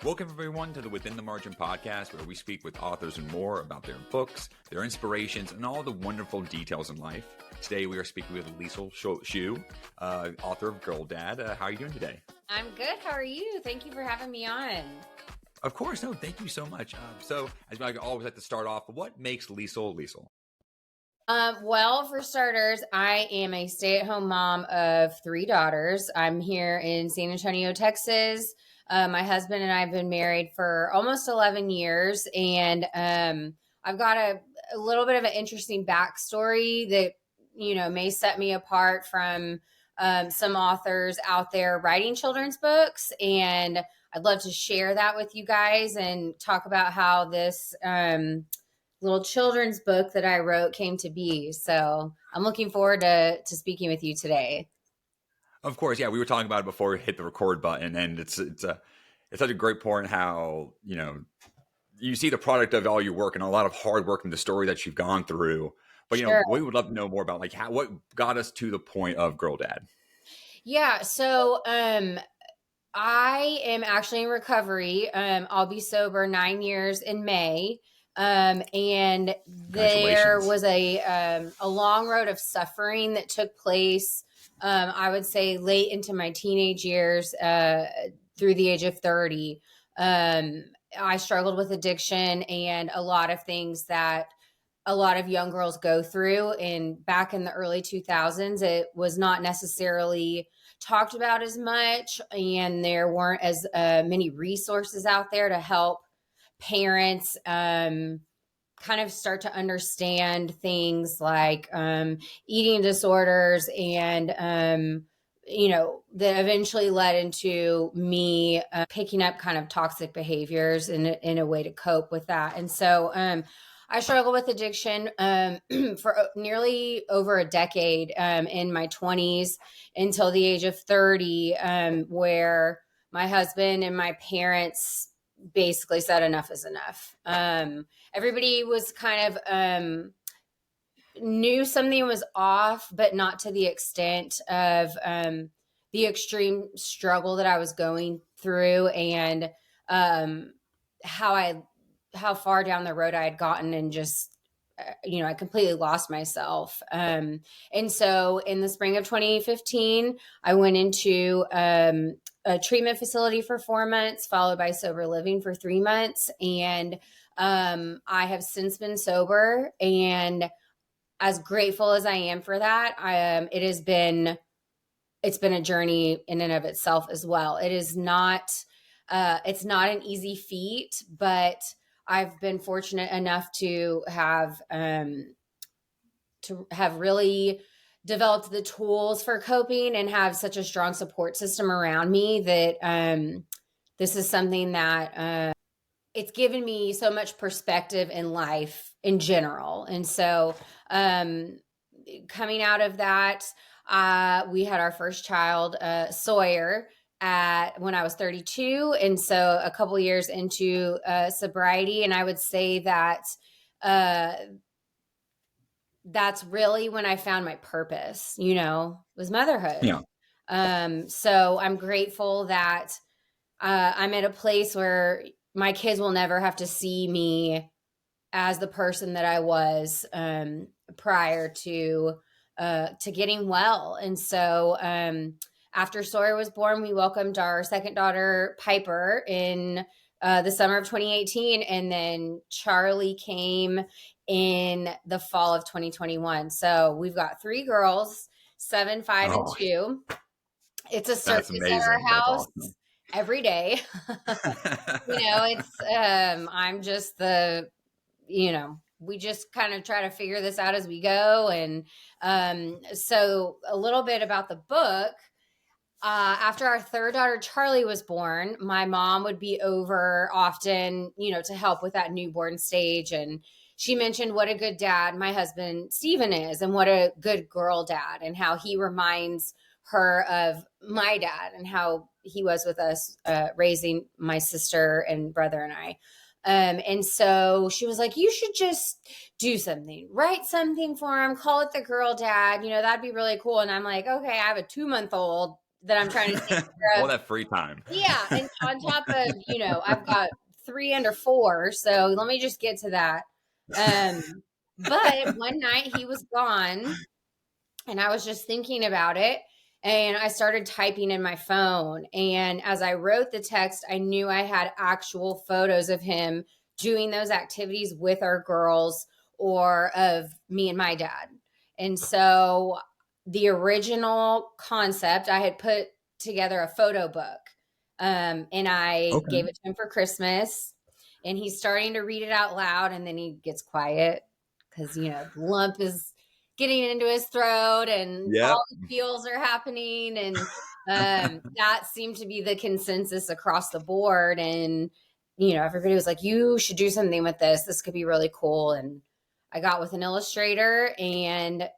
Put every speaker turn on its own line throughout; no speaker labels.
Welcome everyone to the Within the Margin podcast, where we speak with authors and more about their books, their inspirations, and all the wonderful details in life. Today we are speaking with Liesl Schuh, author of Girl Dad. How are you doing today?
I'm good. How are you? Thank you for having me on.
Of course. No, thank you so much. So as I always like to start off, what makes Liesl Liesl?
Well, for starters, I am a stay-at-home mom of 3 daughters. I'm here in San Antonio, Texas. My husband and I have been married for almost 11 years, and I've got a little bit of an interesting backstory that, may set me apart from some authors out there writing children's books, and I'd love to share that with you guys and talk about how this little children's book that I wrote came to be. So I'm looking forward to speaking with you today.
Of course, yeah, we were talking about it before we hit the record button, and it's such a great point how you see the product of all your work and a lot of hard work and the story that you've gone through. But
Sure.
We would love to know more about what got us to the point of Girl Dad.
Yeah, so I am actually in recovery. I'll be sober 9 years in May. And there was a long road of suffering that took place. I would say late into my teenage years, through the age of 30. I struggled with addiction and a lot of things that a lot of young girls go through. And back in the early 2000s, it was not necessarily talked about as much, and there weren't as many resources out there to help parents kind of start to understand things like eating disorders, and that eventually led into me picking up kind of toxic behaviors in a way to cope with that. And so I struggled with addiction for nearly over a decade, in my 20s until the age of 30, where my husband and my parents basically said enough is enough. Everybody was kind of knew something was off, but not to the extent of the extreme struggle that I was going through, and how far down the road I had gotten, and just I completely lost myself. And so in the spring of 2015, I went into a treatment facility for 4 months, followed by sober living for 3 months. And I have since been sober, and as grateful as I am for that, it's been a journey in and of itself as well. It's not an easy feat, but I've been fortunate enough to have really developed the tools for coping and have such a strong support system around me that this is something that it's given me so much perspective in life in general. And so coming out of that, we had our first child, Sawyer, when I was 32. And so a couple years into sobriety, and I would say that that's really when I found my purpose, was motherhood.
Yeah.
So I'm grateful that I'm at a place where my kids will never have to see me as the person that I was prior to getting well. And so after Sawyer was born, we welcomed our second daughter, Piper, in the summer of 2018. And then Charlie came in the fall of 2021. So we've got 3 girls, 7, 5, and 2. It's a circus at our house every day. I'm just we just kind of try to figure this out as we go. And so a little bit about the book. After our third daughter, Charlie, was born, my mom would be over often, to help with that newborn stage. And she mentioned what a good dad my husband, Stephen, is, and what a good girl dad, and how he reminds her of my dad and how he was with us, raising my sister and brother and I. And so she was like, you should just do something, write something for him, call it the Girl Dad, that'd be really cool. And I'm like, okay, I have a 2-month-old that I'm trying to take care
All
of.
that free time.
Yeah. And on top of, I've got 3 under 4. So let me just get to that. But one night he was gone and I was just thinking about it. And I started typing in my phone. And as I wrote the text, I knew I had actual photos of him doing those activities with our girls or of me and my dad. And so the original concept, I had put together a photo book. And I
Okay.
gave it to him for Christmas. And he's starting to read it out loud. And then he gets quiet because, the lump is getting into his throat and
Yep.
all the feels are happening. And that seemed to be the consensus across the board. And, everybody was like, you should do something with this. This could be really cool. And I got with an illustrator, and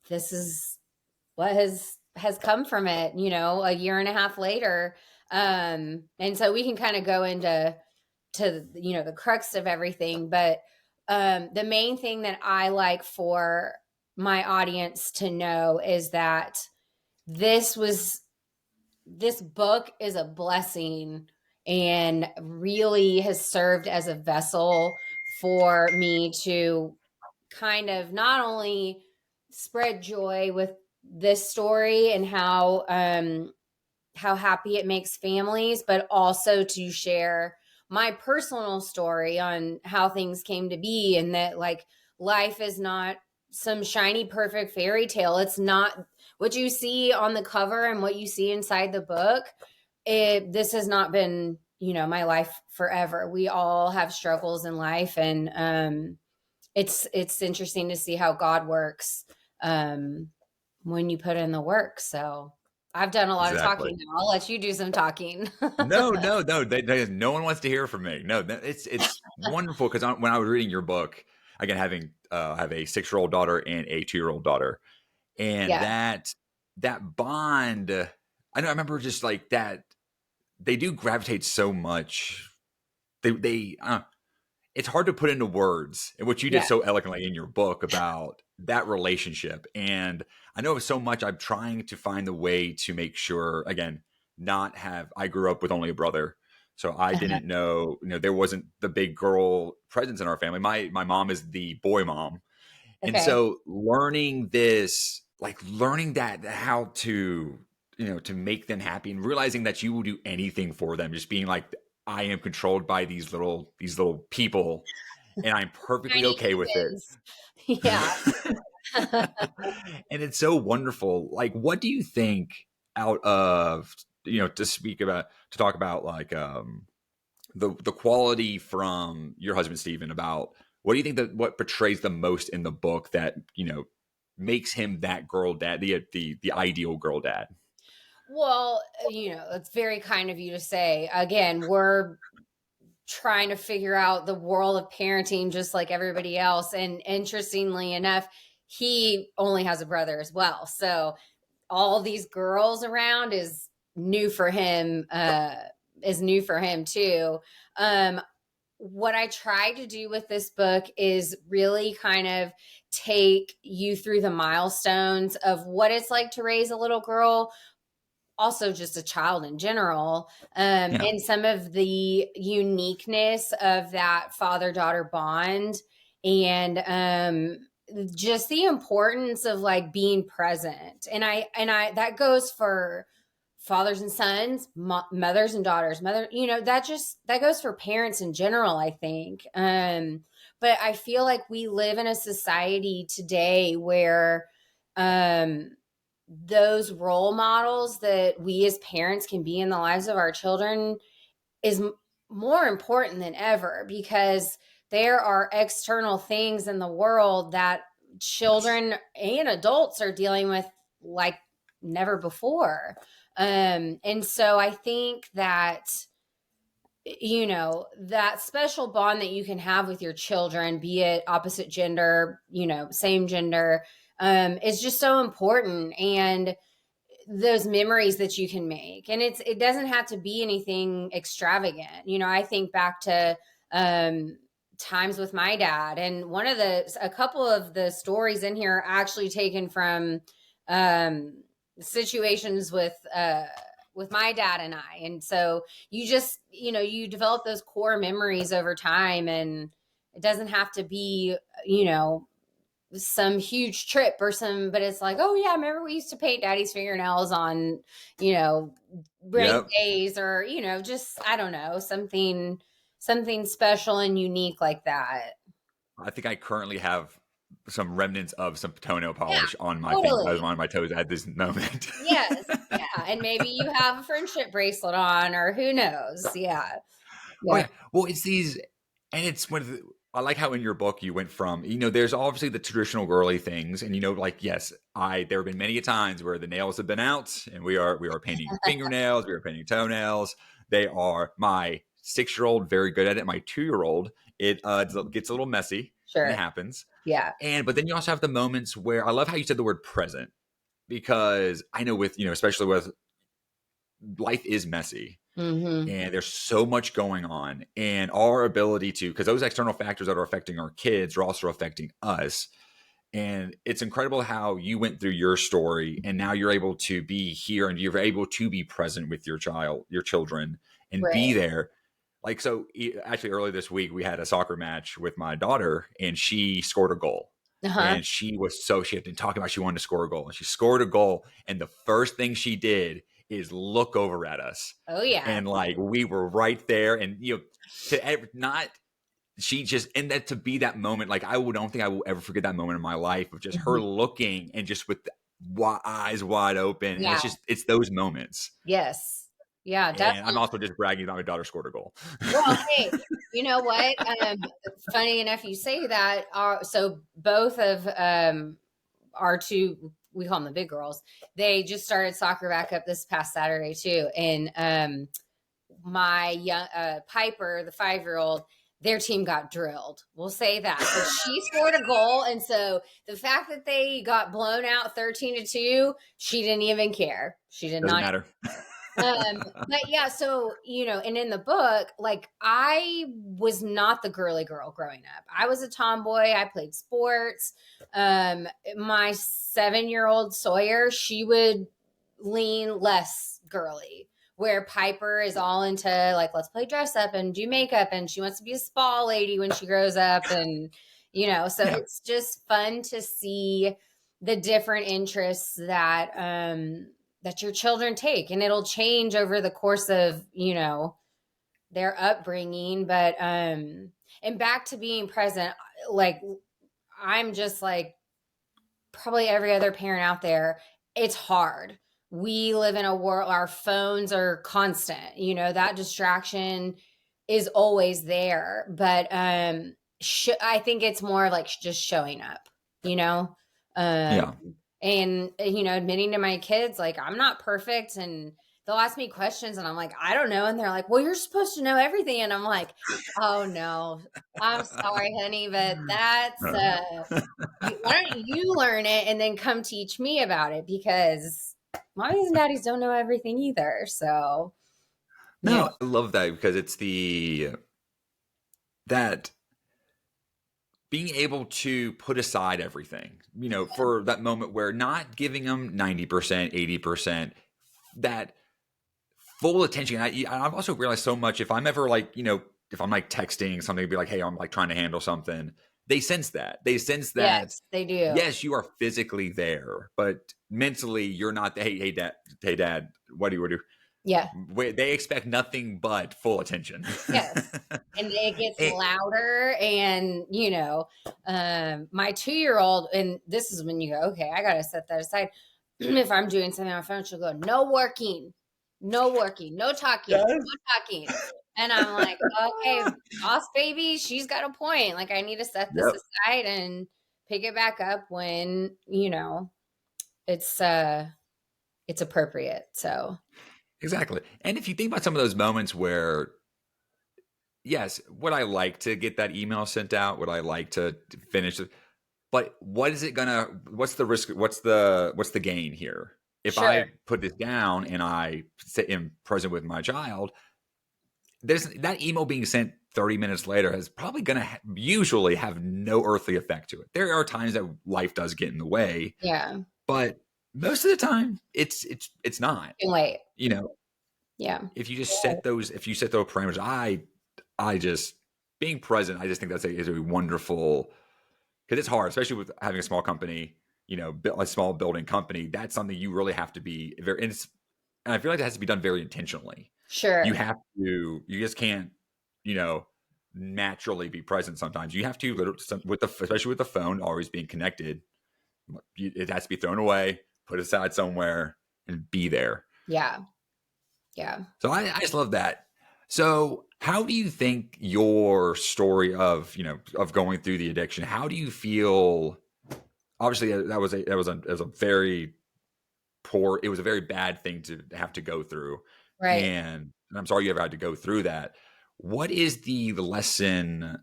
this is what has come from it, a year and a half later. And so we can kind of go into the crux of everything. But the main thing that I like for my audience to know is that this book is a blessing and really has served as a vessel for me to kind of not only spread joy with this story and how happy it makes families, but also to share my personal story on how things came to be, and that like life is not some shiny, perfect fairy tale. It's not what you see on the cover and what you see inside the book. This has not been, my life forever. We all have struggles in life, and it's interesting to see how God works when you put in the work. So I've done a lot of
Exactly.
talking now. I'll let you do some talking.
No, no, no. No one wants to hear from me. No, it's wonderful because when I was reading your book, again, having have a 6-year-old daughter and a 2-year-old daughter, and
Yeah.
that bond, I know. I remember just like that. They do gravitate so much. They it's hard to put into words, and what you did
Yeah.
so eloquently in your book about that relationship. And I know so much. I'm trying to find the way to make sure, again, not have. I grew up with only a brother, so I didn't know. There wasn't the big girl presence in our family. My mom is the boy mom, and
Okay.
so learning this, like learning that how to to make them happy, and realizing that you will do anything for them, just being like, I am controlled by these little people, and I'm perfectly
Tiny
okay with it.
humans. Yeah.
And it's so wonderful. Like, what do you think out of to talk about like the quality from your husband Stephen, about what do you think that what portrays the most in the book that makes him that girl dad, the ideal girl dad?
Well, it's very kind of you to say. Again, we're trying to figure out the world of parenting just like everybody else. And interestingly enough, he only has a brother as well. So all these girls around is new for him too. What I try to do with this book is really kind of take you through the milestones of what it's like to raise a little girl, also just a child in general,
Yeah.
and some of the uniqueness of that father-daughter bond, and just the importance of like being present. And I that goes for fathers and sons, mothers and daughters, that goes for parents in general, I think. But I feel like we live in a society today where um those role models that we as parents can be in the lives of our children is more important than ever, because there are external things in the world that
Yes.
children and adults are dealing with like never before. And so I think that that special bond that you can have with your children, be it opposite gender, same gender, is just so important. And those memories that you can make, and it doesn't have to be anything extravagant. I think back to times with my dad, and a couple of the stories in here are actually taken from situations with my dad and I. And so you just, you develop those core memories over time, and it doesn't have to be, some huge trip or but it's like, oh yeah, remember we used to paint daddy's fingernails on, rain days, or, just, I don't know, something special and unique like that.
I think I currently have some remnants of some toenail polish on my on my toes at this moment.
Yes. Yeah. And maybe you have a friendship bracelet on, or who knows. Yeah.
Oh yeah. Well, it's these, and it's I like how in your book you went from, there's obviously the traditional girly things, and like, yes, there have been many times where the nails have been out, and we are painting fingernails, we are painting toenails. They are my 6-year-old very good at it. My 2-year-old, it gets a little messy.
Sure.
And it happens.
Yeah.
But then you also have the moments where I love how you said the word present, because I know with, especially with life is messy.
Mm-hmm.
And there's so much going on, and our ability to, because those external factors that are affecting our kids are also affecting us. And it's incredible how you went through your story, and now you're able to be here, and you're able to be present with your children, and be there. Like, so actually earlier this week, we had a soccer match with my daughter, and she scored a goal. And she had been talking about she wanted to score a goal, and she scored a goal. And the first thing she did is look over at us.
Oh yeah.
And like, we were right there, and and that to be that moment, like, I don't think I will ever forget that moment in my life of just her looking, and just with the eyes wide open.
Yeah.
And it's those moments.
Yes. Yeah, definitely.
And I'm also just bragging that my daughter scored a goal.
Well, hey, you know what? Funny enough, you say that. So both of our two, we call them the big girls, they just started soccer back up this past Saturday too. And my young Piper, the 5-year-old, their team got drilled. We'll say that. But she scored a goal. And so the fact that they got blown out 13-2, she didn't even care. She did
Doesn't
not
matter.
But yeah, so, and in the book, like, I was not the girly girl growing up. I was a tomboy. I played sports. My 7-year-old Sawyer, she would lean less girly, where Piper is all into, like, let's play dress up and do makeup, and she wants to be a spa lady when she grows up. And, so it's just fun to see the different interests that your children take, and it'll change over the course of, their upbringing. But, and back to being present, like, I'm just like probably every other parent out there. It's hard. We live in a world, our phones are constant, that distraction is always there. But, I think it's more like just showing up, and, admitting to my kids, like, I'm not perfect, and they'll ask me questions, and I'm like, I don't know. And they're like, well, you're supposed to know everything. And I'm like, oh no, I'm sorry, honey, but that's, why don't you learn it and then come teach me about it? Because mommies and daddies don't know everything either. So.
No, yeah. I love that, because it's that being able to put aside everything, for that moment where not giving them 90%, 80%, that full attention. I've also realized so much, if I'm ever like, if I'm like texting something, be like, hey, I'm like trying to handle something. They sense that.
Yes, they do.
Yes, you are physically there, but mentally you're not. Hey, dad, what do you do?
Yeah.
They expect nothing but full attention.
Yes. And it gets louder, and, my 2-year-old, and this is when you go, okay, I got to set that aside. If I'm doing something on my phone, she'll go, no working, no talking, no talking. And I'm like, okay, boss baby, she's got a point. Like, I need to set this aside and pick it back up when, it's appropriate. So.
Exactly. And if you think about some of those moments where, yes, would I like to get that email sent out? Would I like to finish it? But what's the risk? What's the gain here? If I put this down and I am present with my child, that email being sent 30 minutes later is probably going to usually have no earthly effect to it. There are times that life does get in the way.
Yeah.
But most of the time it's not,
Can wait.
you know,
Yeah.
if you just set those, if you set those parameters, I just being present, I just think is a wonderful, because it's hard, especially with having a small company, a small building company. That's something you really have to be very, and I feel like it has to be done very intentionally. You
Sure.
have to, you just can't, you know, naturally be present. Sometimes you have to, especially with the phone always being connected, it has to be thrown away, put aside somewhere, and be there.
Yeah. Yeah.
So I just love that. So how do you think your story of, of going through the addiction, how do you feel? Obviously that was a very poor, it was a very bad thing to have to go through.
Right.
And I'm sorry you ever had to go through that. What is the lesson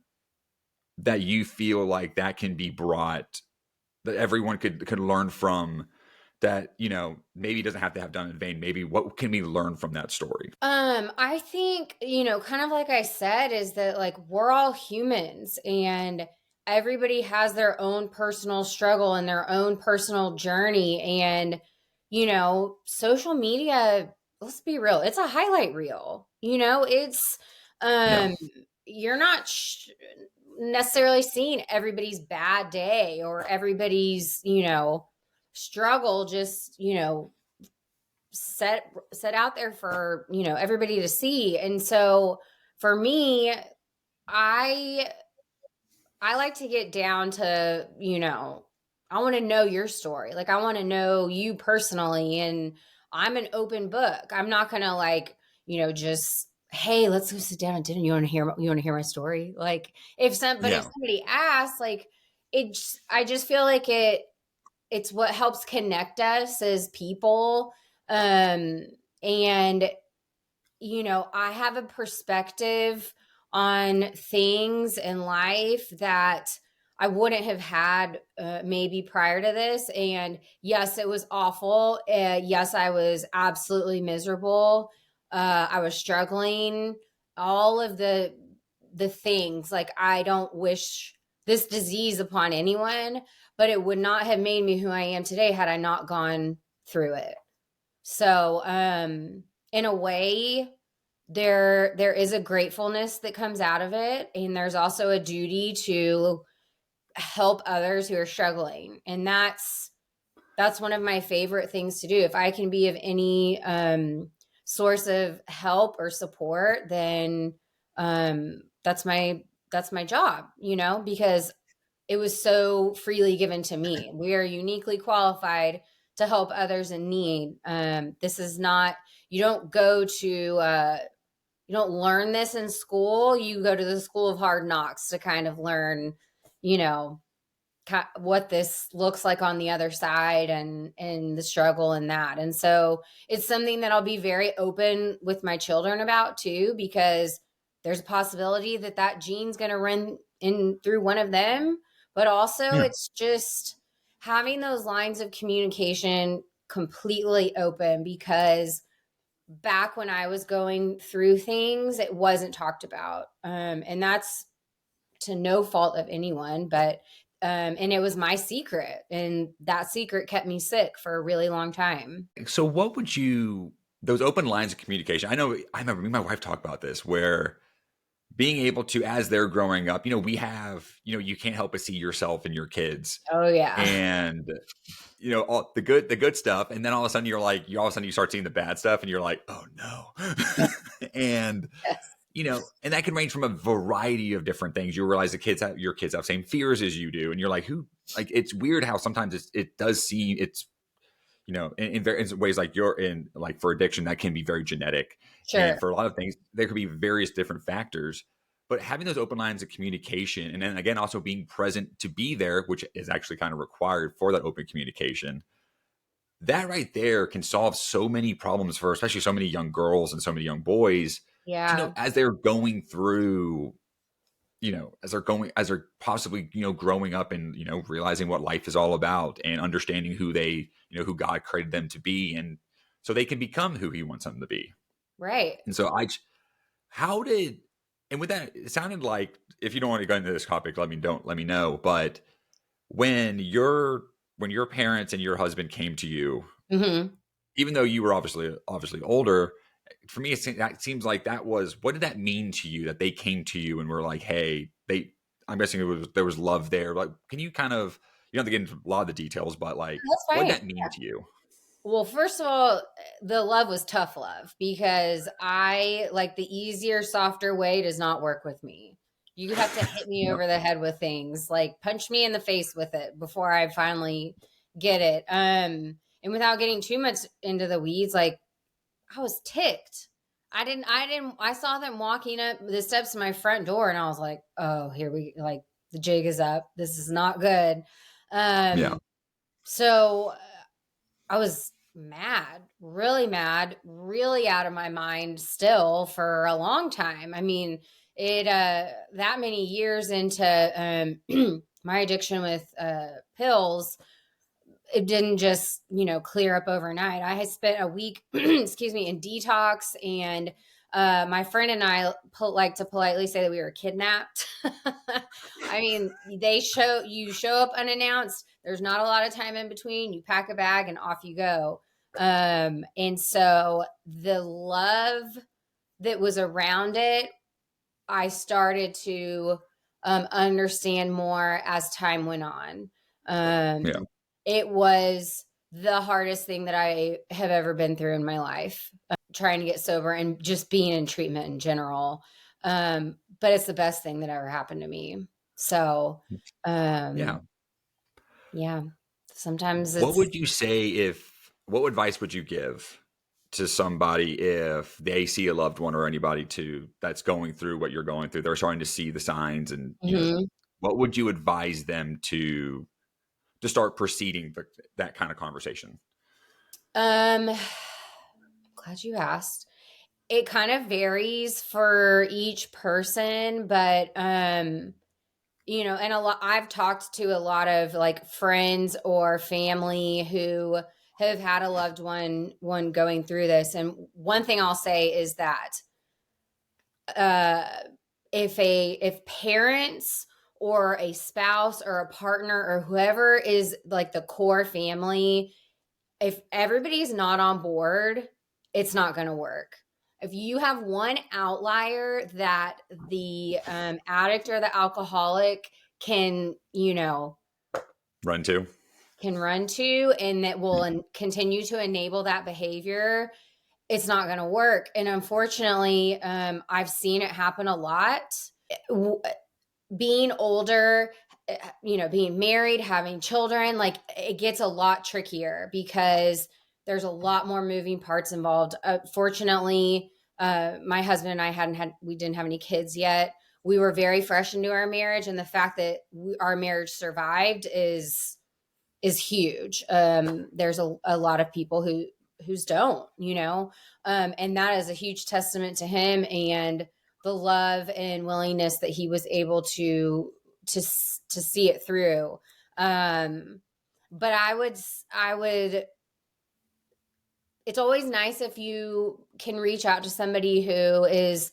that you feel like that can be brought, that everyone could learn from, that, maybe doesn't have to have done in vain? Maybe what can we learn from that story?
I think, kind of like I said, is that like we're all humans and everybody has their own personal struggle and their own personal journey. And, social media, let's be real, it's a highlight reel. It's,
Yeah.
um, you're not necessarily seeing everybody's bad day or everybody's, struggle just, set out there for everybody to see. And so for me, i I like to get down to, I want to know your story. Like, I want to know you personally, and I'm an open book. I'm not gonna like, just, hey, let's go sit down and dinner. You want to hear my story? Like, but if
Yeah.
somebody asks, like, I just feel like it's what helps connect us as people. And I have a perspective on things in life that I wouldn't have had maybe prior to this. And yes, it was awful. Yes, I was absolutely miserable. I was struggling. All of the things, like, I don't wish this disease upon anyone, but it would not have made me who I am today had I not gone through it. So, in a way, there is a gratefulness that comes out of it, and there's also a duty to help others who are struggling, and that's one of my favorite things to do. If I can be of any source of help or support, then that's my job, because it was so freely given to me. We are uniquely qualified to help others in need. This is not, you don't go to, you don't learn this in school. You go to the school of hard knocks to kind of learn, you know, what this looks like on the other side, and the struggle in that. And so it's something that I'll be very open with my children about too, because there's a possibility that gene's going to run in through one of them. But also,
Yeah.
it's just having those lines of communication completely open, because back when I was going through things, it wasn't talked about. And that's to no fault of anyone, but and it was my secret, and that secret kept me sick for a really long time.
So what would you, those open lines of communication? I remember me and my wife talk about this, where being able to, as they're growing up, we have, you can't help but see yourself in your kids,
Oh yeah.
and all the good stuff, and then all of a sudden all of a sudden you start seeing the bad stuff, and you're like, oh no. And
Yes.
and that can range from a variety of different things. You realize your kids have same fears as you do, and you're like, who? Like, it's weird how sometimes it does seem, it's, in ways, like you're in, like, for addiction, that can be very genetic,
Sure.
and for a lot of things there could be various different factors. But having those open lines of communication, and then again also being present to be there, which is actually kind of required for that open communication, that right there can solve so many problems for especially so many young girls and so many young boys,
Yeah.
as they're going through, as they're possibly, growing up and, realizing what life is all about, and understanding who they, who God created them to be, and so they can become who he wants them to be.
Right.
And so how did, and with that, it sounded like, if you don't want to go into this topic, let me know. But when you're when your parents and your husband came to you,
Mm-hmm.
even though you were obviously older, for me, that seems like that was, what did that mean to you that they came to you and were like, hey, I'm guessing there was love there. Like, can you kind of, you don't have to get into a lot of the details, but like,
That's
what did
fine.
that mean to you?
Well, first of all, the love was tough love because I like the easier, softer way does not work with me. You have to hit me
Yep.
over the head with things, like punch me in the face with it before I finally get it. And without getting too much into the weeds, like I was ticked. I saw them walking up the steps to my front door and I was like, oh, here like the jig is up. This is not good.
Yeah.
So I was mad, really out of my mind still for a long time. I mean, it that many years into my addiction with pills, it didn't just, clear up overnight. I had spent a week, excuse me, in detox, and my friend and I like to politely say that we were kidnapped. I mean, you show up unannounced. There's not a lot of time in between. You pack a bag and off you go. And so the love that was around it, I started to understand more as time went on.
Yeah.
It was the hardest thing that I have ever been through in my life, trying to get sober and just being in treatment in general. But it's the best thing that ever happened to me. So,
Yeah.
yeah, sometimes
What
it's,
would you say what advice would you give to somebody if they see a loved one or anybody too that's going through what you're going through? They're starting to see the signs, and
mhm.
what would you advise them to start proceeding that kind of conversation?
Glad you asked. It kind of varies for each person, but and I've talked to a lot of like friends or family who have had a loved one going through this, and one thing I'll say is that uh if parents or a spouse or a partner or whoever is like the core family, if everybody's not on board, it's not going to work. If you have one outlier that the addict or the alcoholic can,
Run to.
can run to, and that will continue to enable that behavior, it's not going to work. And unfortunately, I've seen it happen a lot. Being older, being married, having children, like it gets a lot trickier because there's a lot more moving parts involved. Fortunately, my husband and I we didn't have any kids yet. We were very fresh into our marriage, and the fact that our marriage survived is huge. There's a lot of people who's don't, and that is a huge testament to him and the love and willingness that he was able to see it through. But I would it's always nice if you can reach out to somebody who is,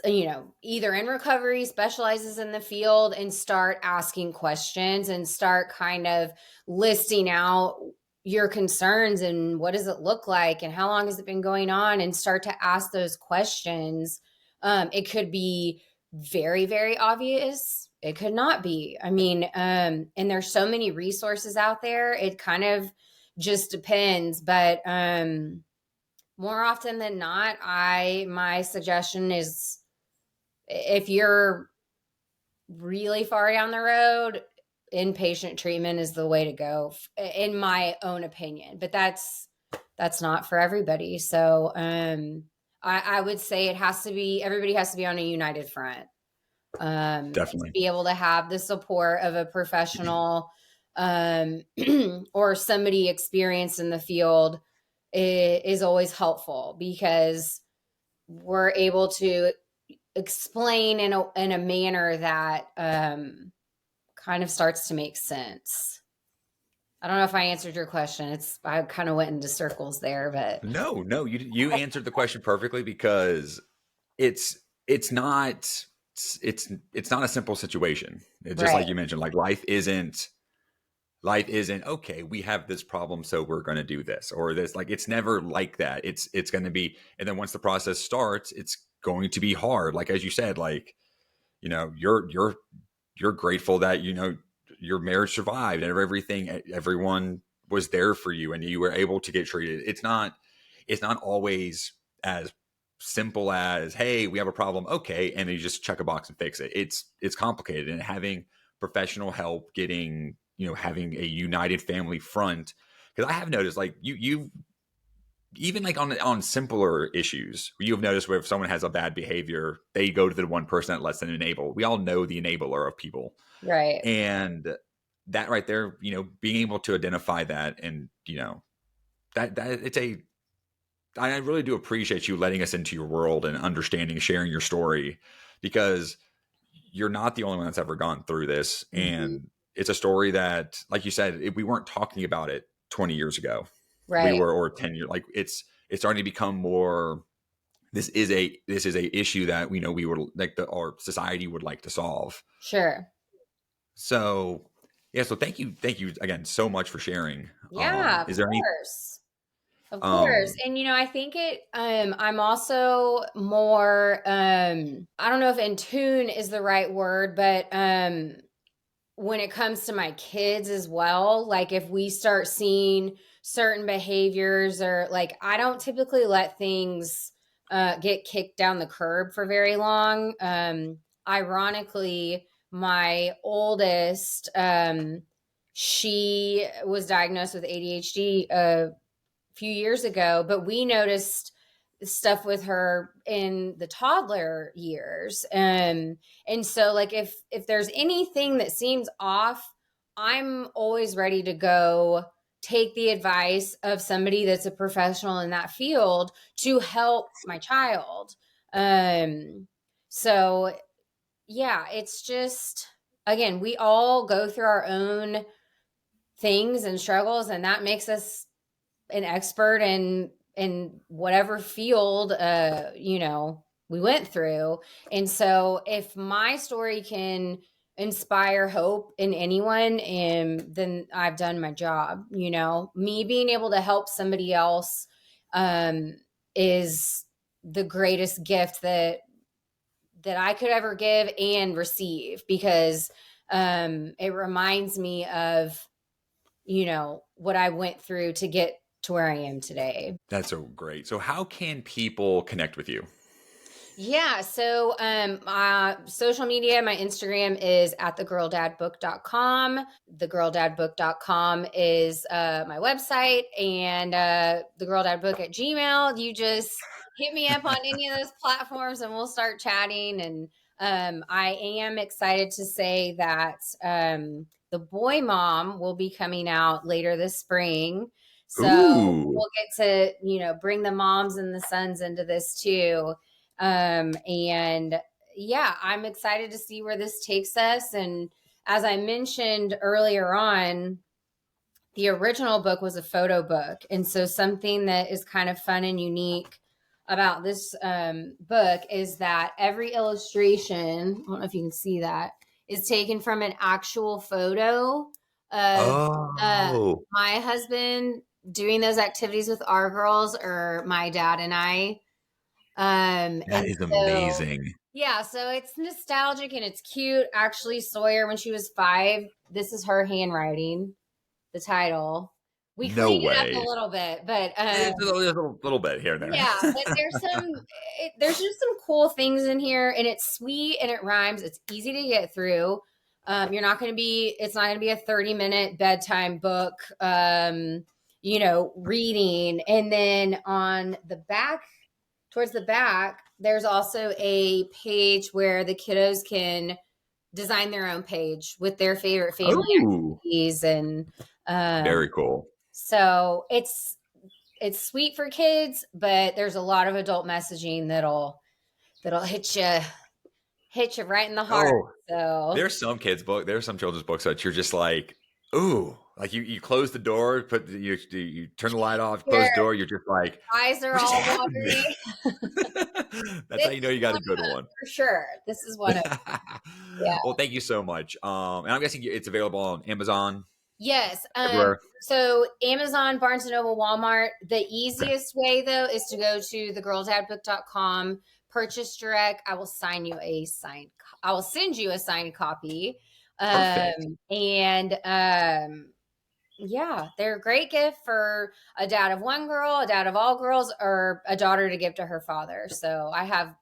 either in recovery, specializes in the field, and start asking questions and start kind of listing out your concerns and what does it look like and how long has it been going on, and start to ask those questions. It could be very, very obvious. It could not be. I mean, and there's so many resources out there. It kind of just depends. But more often than not, my suggestion is, if you're really far down the road, inpatient treatment is the way to go, in my own opinion. But that's not for everybody. So I would say everybody has to be on a united front, to
Definitely.
be able to have the support of a professional, or somebody experienced in the field is always helpful, because we're able to explain in a manner that kind of starts to make sense. I don't know if I answered your question. I kind of went into circles there, but
No, you answered the question perfectly, because it's it's not it's not a simple situation. It's just like
right.
you mentioned, like life isn't Life isn't, okay, we have this problem, so we're going to do this or this. Like, it's never like that. It's going to be, and then once the process starts, it's going to be hard. Like, as you said, like, you're grateful that, your marriage survived and everything, everyone was there for you and you were able to get treated. It's not always as simple as, hey, we have a problem, okay, and then you just check a box and fix it. It's complicated, and having professional help, getting, having a united family front. Because I have noticed, like, you even like on simpler issues, you have noticed where if someone has a bad behavior, they go to the one person that lets them enable. We all know the enabler of people,
Right.
and that right there, being able to identify that, and that it's a. I really do appreciate you letting us into your world and understanding, sharing your story, because you're not the only one that's ever gone through this,
Mm-hmm.
and it's a story that, like you said, we weren't talking about it 20 years ago. We
Right.
were, or 10 years. Like, it's starting to become more. This is a issue that we would like, our society would like to solve.
Sure.
So yeah, so thank you again so much for sharing.
Yeah, of
Is there any
course. Of course.
um
And I think I'm also more I don't know if in tune is the right word, but when it comes to my kids as well, like if we start seeing certain behaviors, or like, I don't typically let things get kicked down the curb for very long. Ironically, my oldest, she was diagnosed with ADHD few years ago, but we noticed stuff with her in the toddler years. And so, like, if there's anything that seems off, I'm always ready to go take the advice of somebody that's a professional in that field to help my child. So yeah, it's just, again, we all go through our own things and struggles, and that makes us an expert in whatever field we went through. And so if my story can inspire hope in anyone, then I've done my job. Me being able to help somebody else is the greatest gift that I could ever give and receive, because it reminds me of what I went through to get to where I am today.
That's so great. So how can people connect with you?
Yeah. So, social media, my Instagram is at thegirldadbook.com. Thegirldadbook.com is my website, and thegirldadbook@gmail. You just hit me up on any of those platforms and we'll start chatting. And I am excited to say that the Boy Mom will be coming out later this spring. So
Ooh,
we'll get to, bring the moms and the sons into this too. And yeah, I'm excited to see where this takes us. And as I mentioned earlier on, the original book was a photo book. And so something that is kind of fun and unique about this book is that every illustration, I don't know if you can see that, is taken from an actual photo of
oh,
my husband doing those activities with our girls, or my dad and I.
that
And
is
so,
amazing.
yeah, so it's nostalgic and it's cute. Actually, Sawyer, when she was 5, this is her handwriting, the title. We
No
cleaned it up a
way.
little bit, but
It's a little bit here and there.
yeah, but there's just some cool things in here, and it's sweet and it rhymes. It's easy to get through. It's not gonna be a 30-minute bedtime book, reading. And then on the back, towards the back, there's also a page where the kiddos can design their own page with their favorite family
Oh,
activities. And
very
um,
cool.
so it's sweet for kids, but there's a lot of adult messaging that'll hit you right in the heart.
Oh,
So
there's some children's books that you're just like, ooh, like you close the door, you turn the light off, close
your
the door, you're just like,
eyes are
what just
all
happened to
watery.
me? That's
This
how you know
is
you got
one
a good
of them
one.
for sure. This is one of, yeah.
Well, thank you so much. And I'm guessing it's available on Amazon.
Yes.
Everywhere.
So Amazon, Barnes and Noble, Walmart. The
Okay.
easiest way though is to go to thegirldadbook.com, purchase direct. I will sign you a signed. I will send you a signed copy.
Perfect.
Yeah, they're a great gift for a dad of one girl, a dad of all girls, or a daughter to give to her father. So I have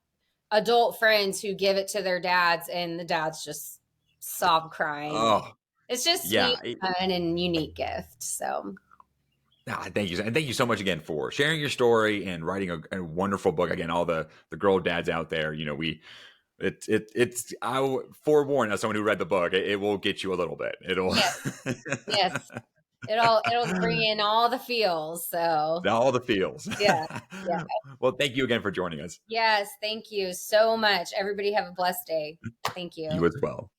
adult friends who give it to their dads, and the dads just sob crying.
Oh,
It's just
yeah.
sweet, fun, and unique gift. So
Thank you. And thank you so much again for sharing your story and writing a wonderful book. Again, all the girl dads out there, it's I forewarn as someone who read the book, it will get you a little bit. It'll
yes, yes, it'll bring in all the feels. So
all the feels.
yeah, yeah,
Well, thank you again for joining us.
yes. Thank you so much. Everybody have a blessed day. Thank
You
you.
as well.